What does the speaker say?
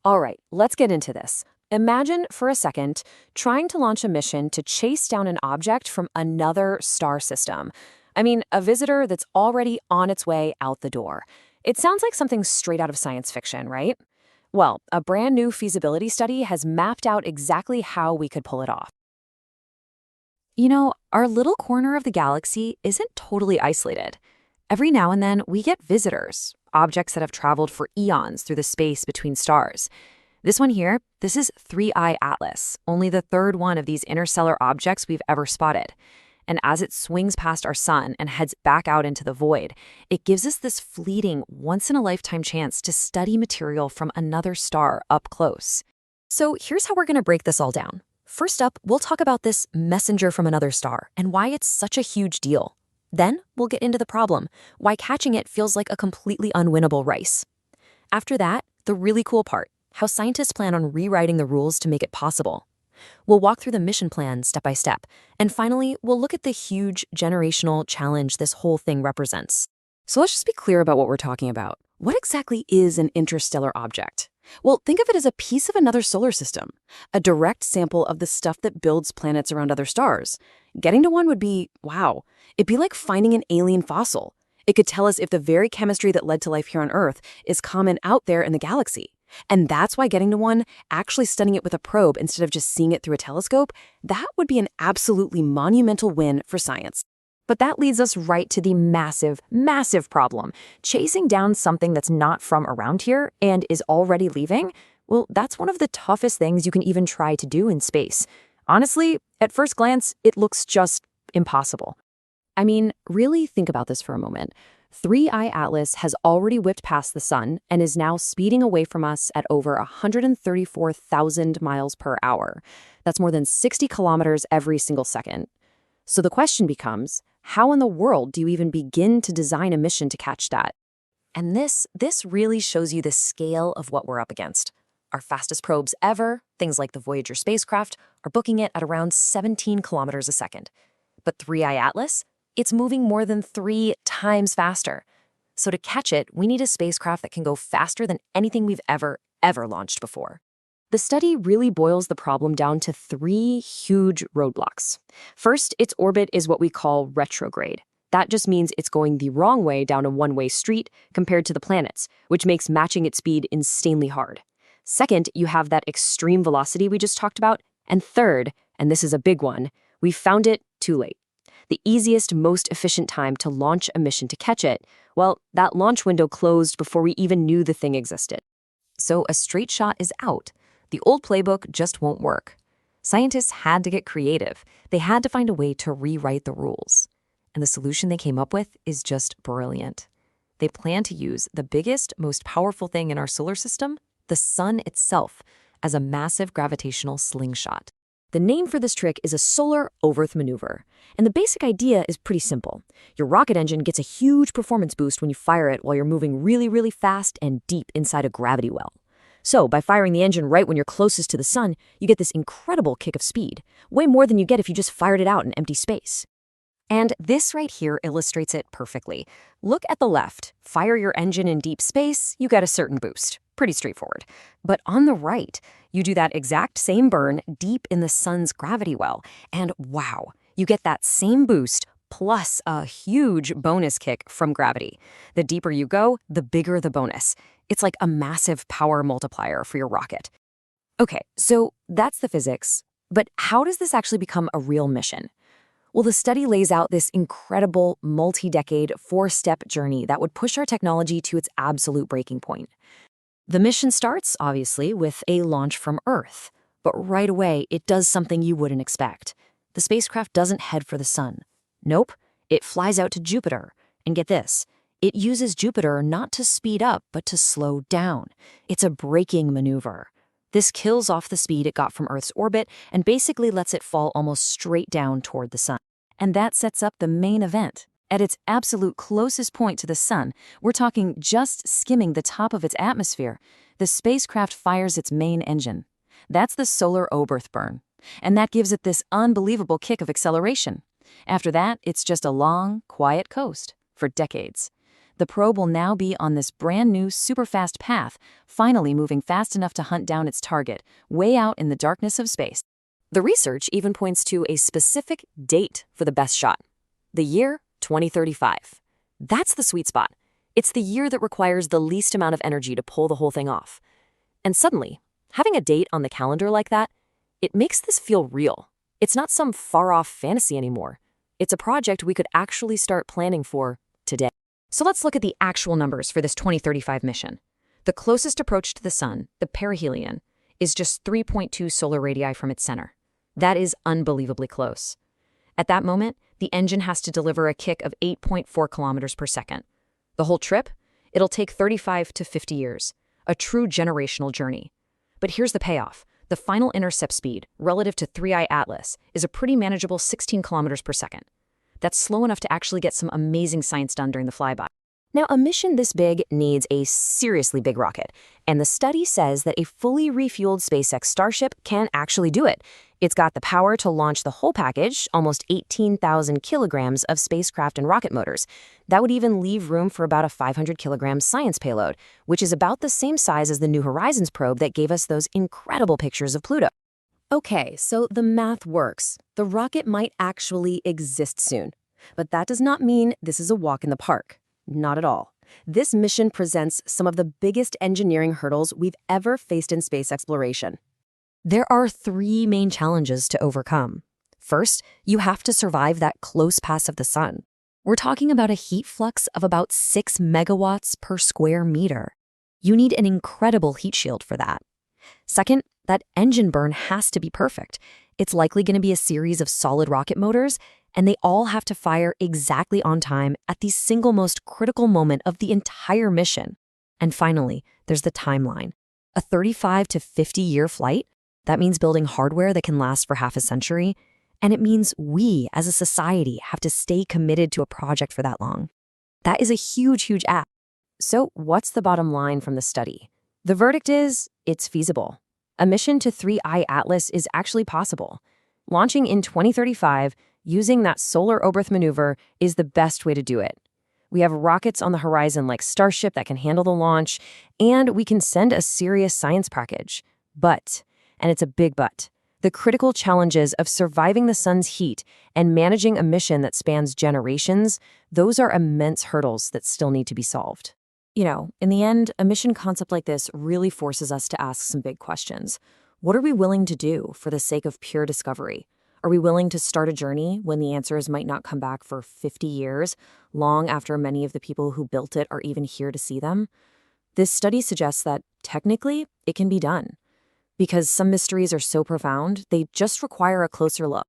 All right, let's get into this. Imagine for a second trying to launch a mission to chase down an object from another star system. I mean, a visitor that's already on its way out the door. It sounds like something straight out of science fiction, right? Well, a brand new feasibility study has mapped out exactly how we could pull it off. Our little corner of the galaxy isn't totally isolated. Every now and then, we get visitors, objects that have traveled for eons through the space between stars. This one here, this is 3I Atlas, only the third one of these interstellar objects we've ever spotted. And as it swings past our sun and heads back out into the void, it gives us this fleeting, once-in-a-lifetime chance to study material from another star up close. So here's how we're going to break this all down. First up, we'll talk about this messenger from another star and why it's such a huge deal. Then we'll get into the problem, why catching it feels like a completely unwinnable race. After that, the really cool part, how scientists plan on rewriting the rules to make it possible. We'll walk through the mission plan step by step. And finally, we'll look at the huge generational challenge this whole thing represents. So let's just be clear about what we're talking about. What exactly is an interstellar object? Well, think of it as a piece of another solar system, a direct sample of the stuff that builds planets around other stars. Getting to one would be, wow, it'd be like finding an alien fossil. It could tell us if the very chemistry that led to life here on Earth is common out there in the galaxy. And that's why getting to one, actually studying it with a probe instead of just seeing it through a telescope, that would be an absolutely monumental win for science. But that leads us right to the massive, massive problem. Chasing down something that's not from around here and is already leaving, well, that's one of the toughest things you can even try to do in space. Honestly, at first glance, it looks just impossible. I mean, really think about this for a moment. 3I Atlas has already whipped past the sun and is now speeding away from us at over 134,000 miles per hour. That's more than 60 kilometers every single second. So the question becomes, how in the world do you even begin to design a mission to catch that? And this really shows you the scale of what we're up against. Our fastest probes ever, things like the Voyager spacecraft, are booking it at around 17 kilometers a second. But 3I Atlas? It's moving more than 3 times faster. So to catch it, we need a spacecraft that can go faster than anything we've ever launched before. The study really boils the problem down to 3 huge roadblocks. First, its orbit is what we call retrograde. That just means it's going the wrong way down a one-way street compared to the planets, which makes matching its speed insanely hard. Second, you have that extreme velocity we just talked about. And third, and this is a big one, we found it too late. The easiest, most efficient time to launch a mission to catch it, well, that launch window closed before we even knew the thing existed. So a straight shot is out. The old playbook just won't work. Scientists had to get creative. They had to find a way to rewrite the rules. And the solution they came up with is just brilliant. They plan to use the biggest, most powerful thing in our solar system, the sun itself, as a massive gravitational slingshot. The name for this trick is a Solar Oberth maneuver. And the basic idea is pretty simple. Your rocket engine gets a huge performance boost when you fire it while you're moving really, really fast and deep inside a gravity well. So, by firing the engine right when you're closest to the sun, you get this incredible kick of speed, way more than you get if you just fired it out in empty space. And this right here illustrates it perfectly. Look at the left. Fire your engine in deep space, you get a certain boost. Pretty straightforward. But on the right, you do that exact same burn deep in the sun's gravity well, and wow, you get that same boost plus a huge bonus kick from gravity. The deeper you go, the bigger the bonus. It's like a massive power multiplier for your rocket. Okay, so that's the physics. But how does this actually become a real mission? Well, the study lays out this incredible multi-decade 4-step journey that would push our technology to its absolute breaking point. The mission starts, obviously, with a launch from Earth. But right away, it does something you wouldn't expect. The spacecraft doesn't head for the sun. Nope, it flies out to Jupiter. And get this, it uses Jupiter not to speed up, but to slow down. It's a braking maneuver. This kills off the speed it got from Earth's orbit and basically lets it fall almost straight down toward the sun. And that sets up the main event. At its absolute closest point to the sun, we're talking just skimming the top of its atmosphere, the spacecraft fires its main engine. That's the Solar Oberth burn. And that gives it this unbelievable kick of acceleration. After that, it's just a long, quiet coast for decades. The probe will now be on this brand new super-fast path, finally moving fast enough to hunt down its target, way out in the darkness of space. The research even points to a specific date for the best shot. The year 2035. That's the sweet spot. It's the year that requires the least amount of energy to pull the whole thing off. And suddenly, having a date on the calendar like that, it makes this feel real. It's not some far-off fantasy anymore. It's a project we could actually start planning for today. So let's look at the actual numbers for this 2035 mission. The closest approach to the sun, the perihelion, is just 3.2 solar radii from its center. That is unbelievably close. At that moment, the engine has to deliver a kick of 8.4 kilometers per second. The whole trip? It'll take 35 to 50 years, a true generational journey. But here's the payoff. The final intercept speed, relative to 3i Atlas, is a pretty manageable 16 kilometers per second. That's slow enough to actually get some amazing science done during the flyby. Now, a mission this big needs a seriously big rocket, and the study says that a fully refueled SpaceX Starship can actually do it. It's got the power to launch the whole package, almost 18,000 kilograms of spacecraft and rocket motors. That would even leave room for about a 500-kilogram science payload, which is about the same size as the New Horizons probe that gave us those incredible pictures of Pluto. Okay, so the math works. The rocket might actually exist soon. But that does not mean this is a walk in the park. Not at all. This mission presents some of the biggest engineering hurdles we've ever faced in space exploration. There are three main challenges to overcome. First, you have to survive that close pass of the sun. We're talking about a heat flux of about 6 megawatts per square meter. You need an incredible heat shield for that. Second, that engine burn has to be perfect. It's likely going to be a series of solid rocket motors, and they all have to fire exactly on time at the single most critical moment of the entire mission. And finally, there's the timeline. A 35 to 50-year flight? That means building hardware that can last for half a century, and it means we, as a society, have to stay committed to a project for that long. That is a huge, huge ask. So what's the bottom line from the study? The verdict is, it's feasible. A mission to 3i Atlas is actually possible. Launching in 2035, using that Solar Oberth maneuver is the best way to do it. We have rockets on the horizon like Starship that can handle the launch, and we can send a serious science package. But, and it's a big but, the critical challenges of surviving the sun's heat and managing a mission that spans generations, those are immense hurdles that still need to be solved. You know, in the end, a mission concept like this really forces us to ask some big questions. What are we willing to do for the sake of pure discovery? Are we willing to start a journey when the answers might not come back for 50 years, long after many of the people who built it are even here to see them? This study suggests that, technically, it can be done. Because some mysteries are so profound, they just require a closer look.